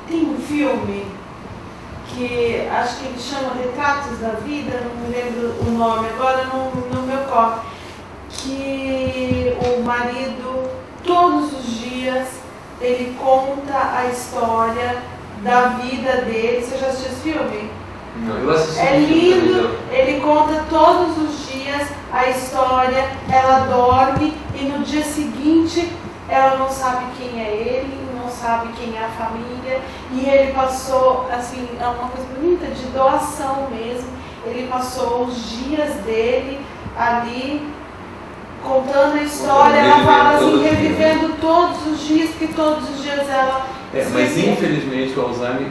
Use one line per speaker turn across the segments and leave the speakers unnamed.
Tem um filme que acho que ele chama Retratos da Vida, não me lembro o nome agora, não me ocorre, que o marido, todos os dias, ele conta a história da vida dele. Você já assistiu esse filme?
Não, eu assisti.
É lindo, ele conta todos os dias a história, ela dorme e no dia seguinte ela não sabe quem é ele, não sabe quem é a família, e ele passou, assim, é uma coisa bonita, de doação mesmo, ele passou os dias dele ali contando a história, ela fala assim, revivendo todos os dias, porque todos os dias ela...
mas infelizmente o Alzheimer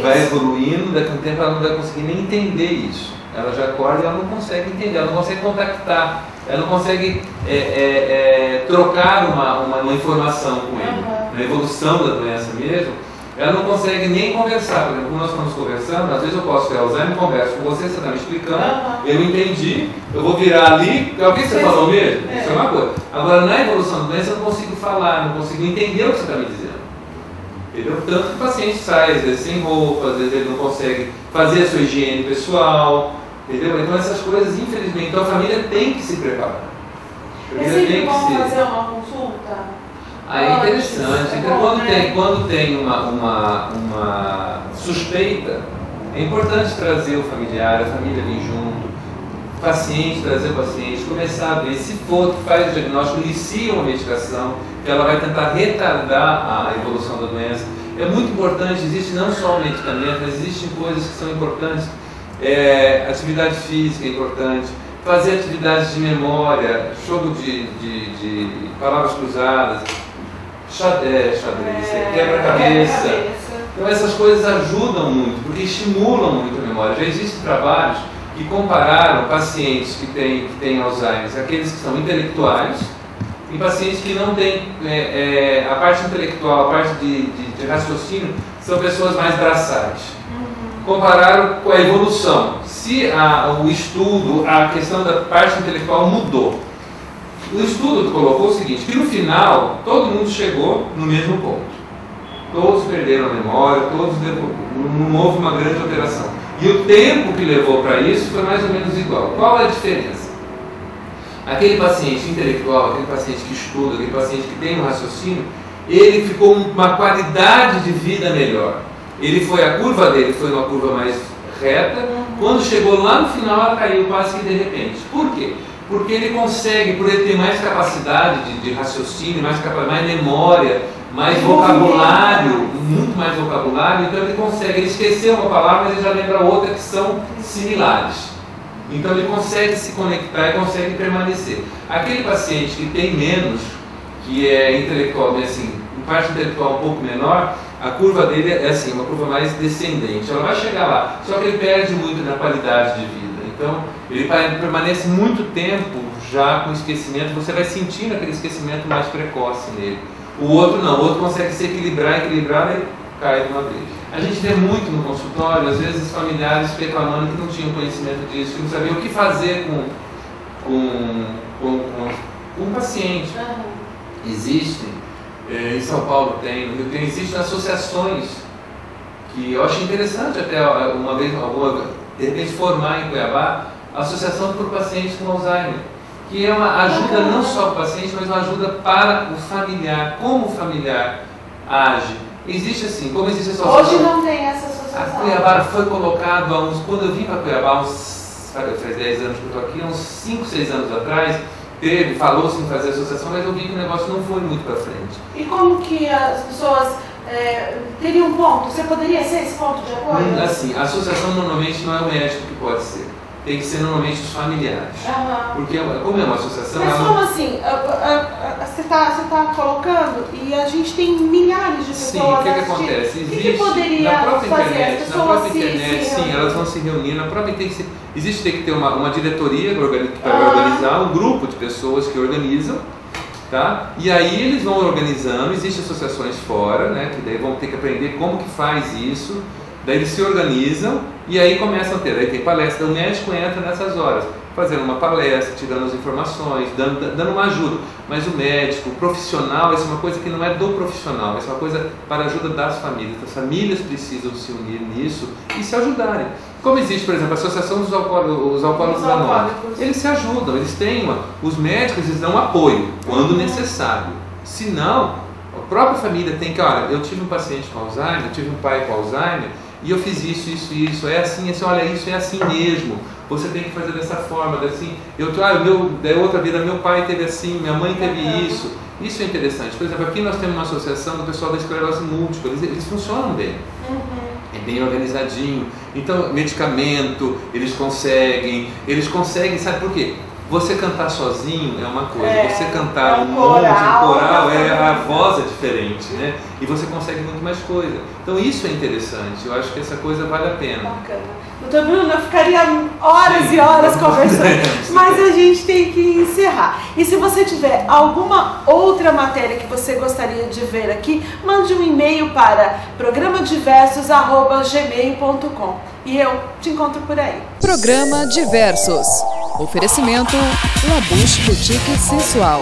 vai evoluindo, daqui a um tempo ela não vai conseguir nem entender isso. Ela já acorda e ela não consegue entender, ela não consegue contactar, ela não consegue trocar uma informação com ele. Na evolução da doença mesmo, ela não consegue nem conversar. Por exemplo, quando nós estamos conversando, às vezes eu posso ter Alzheimer, converso com você está me explicando, eu entendi, eu vou virar ali, o que você falou mesmo? Isso é uma coisa. Agora, na evolução da doença, eu não consigo falar, não consigo entender o que você está me dizendo. Entendeu? Tanto que o paciente sai, às vezes sem roupa, às vezes ele não consegue fazer a sua higiene pessoal, entendeu? Então essas coisas, infelizmente, então a família tem que se preparar.
É sempre bom fazer uma consulta?
É interessante. Então, quando tem uma suspeita, é importante trazer o familiar, a família vir junto, o paciente, trazer o paciente, começar a ver, se for, faz o diagnóstico, inicia uma medicação, que ela vai tentar retardar a evolução da doença. É muito importante, existe não só o medicamento, mas existem coisas que são importantes. Atividade física é importante, fazer atividades de memória, jogo de palavras cruzadas, xadrez, quebra-cabeça. Então essas coisas ajudam muito, porque estimulam muito a memória. Já existem trabalhos que compararam pacientes que têm Alzheimer, aqueles que são intelectuais, e pacientes que não têm a parte intelectual, a parte de raciocínio, são pessoas mais braçais. Compararam com a evolução. Se o estudo, a questão da parte intelectual mudou. O estudo colocou o seguinte, que no final todo mundo chegou no mesmo ponto. Todos perderam a memória, não houve uma grande alteração. E o tempo que levou para isso foi mais ou menos igual. Qual é a diferença? Aquele paciente intelectual, aquele paciente que estuda, aquele paciente que tem um raciocínio, ele ficou com uma qualidade de vida melhor. A curva dele foi uma curva mais reta, quando chegou lá no final ela caiu quase que de repente. Por quê? Porque ele consegue, por ele ter mais capacidade de raciocínio, mais memória, mais vocabulário, muito mais vocabulário, então ele esqueceu uma palavra, mas ele já lembra outra que são similares. Então ele consegue se conectar e consegue permanecer. Aquele paciente que tem menos, que é intelectual, assim, em parte intelectual um pouco menor, a curva dele é assim, uma curva mais descendente. Ela vai chegar lá, só que ele perde muito na qualidade de vida. Então ele permanece muito tempo já com esquecimento, você vai sentindo aquele esquecimento mais precoce nele. O outro não, o outro consegue se equilibrar e cai de uma vez. A gente vê muito no consultório, às vezes familiares reclamando que não tinham conhecimento disso, que não sabiam o que fazer com o paciente. Existem, em São Paulo tem, no Rio tem, existem associações que eu acho interessante até de repente formar em Cuiabá, a Associação por Pacientes com Alzheimer, que é uma ajuda não só para o paciente, mas uma ajuda para o familiar, como o familiar age. Existe assim, como existe essa associação.
Hoje não tem essa associação.
A Cuiabá foi colocado quando eu vim para Cuiabá, faz 10 anos que eu estou aqui, uns 5, 6 anos atrás, falou-se em fazer associação, mas eu vi que o negócio não foi muito para frente.
E como que as pessoas teriam um ponto? Você poderia ser esse ponto de apoio?
Assim, a associação normalmente não é o médico que pode ser. Tem que ser normalmente os familiares. Porque como é uma associação...
Mas como assim? Você está colocando e a gente tem milhares de pessoas.
Sim, o que acontece?
O que poderia
na própria
fazer?
internet,
As pessoas
sim, elas vão se reunir. Na própria tem que ter uma diretoria que vai organizar, um grupo de pessoas que organizam, tá? E aí eles vão organizando, existem associações fora, né? Que daí vão ter que aprender como que faz isso. Daí eles se organizam e aí começam a ter, aí tem palestra, o médico entra nessas horas. fazendo uma palestra, tirando as informações, dando uma ajuda. Mas o médico, o profissional, isso é uma coisa que não é do profissional, isso é uma coisa para a ajuda das famílias. As famílias precisam se unir nisso e se ajudarem. Como existe, por exemplo, a Associação dos Alcoólicos Anônimos. Eles se ajudam, eles têm os médicos eles dão apoio quando necessário. Se não, a própria família tem que, olha, eu tive um paciente com Alzheimer, eu tive um pai com Alzheimer, e eu fiz isso, é assim, olha, isso é assim mesmo, você tem que fazer dessa forma, assim, da outra vida, meu pai teve assim, minha mãe teve isso é interessante. Por exemplo, aqui nós temos uma associação do pessoal da esclerose múltipla, eles funcionam bem, é bem organizadinho, então, medicamento, eles conseguem, sabe por quê? Você cantar sozinho é uma coisa, você cantar um coral, a voz é diferente, né? E você consegue muito mais coisa. Então isso é interessante, eu acho que essa coisa vale a pena.
Bacana. Doutor Bruno, eu ficaria horas e horas conversando, mas a gente tem que encerrar. E se você tiver alguma outra matéria que você gostaria de ver aqui, mande um e-mail para programadiversos@gmail.com e eu te encontro por aí.
Programa Diversos. Oferecimento Labouche Boutique Sensual.